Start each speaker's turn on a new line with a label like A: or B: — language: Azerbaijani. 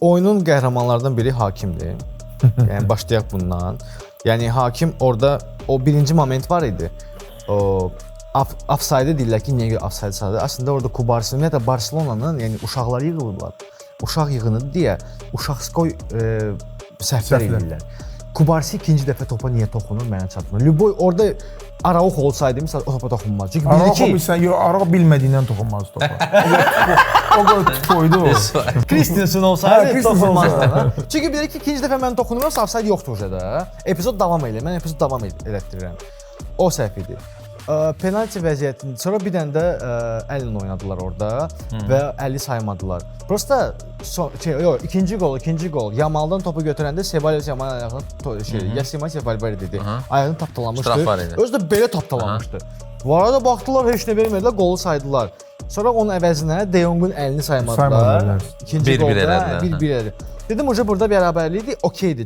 A: oyunun qəhrəmanlarından biri Hakimdir. Yəni başlayaq bundan. Yəni Hakim orada o birinci moment var idi. O offside deyirlər ki, niyə görə offside sayılır? Aslında orada Kubarsi, ümumiyyətlə Barselonanın, yəni uşaqları yığılıblar. Uşaq yığınıdır deyə uşaqskoy səhvlər edirlər. Kubarsi ikinci dəfə topa niyə toxunur, mənə çatmır. Lüboy orada Araujo olsaydı, misal o topa toxunmaz. Çünki
B: Araujo bilsən, yox, Araujo bilmədiyindən toxunmaz topa. O qədər toydu o.
A: Christensen olsaydı toxunmazdı. Çünki bilir ki, ikinci dəfə mən toxunuram, offside yoxdur orada. Epizod davam edir. Mən epizod davam elətdirirəm. O səhv idi. Penalti vəziyyətində sonra bir dənə də əllə oynadılar orada və 50 saymadılar. Prosta ikinci gol Yamaldan topu götürəndə Seballos Yamalın ayağını Yamal Sebalbari dedi. Ayağını tapdalamışdı. Özü də belə tapdalamışdı. Bu arada baxdılar, heç nə vermədilər, qolu saydılar. Sonra onun əvəzinə De Jong'un əlini saymadılar. İkinci golda 1-1 elədi. Dedim, burada bərabərlik idi, okeydir.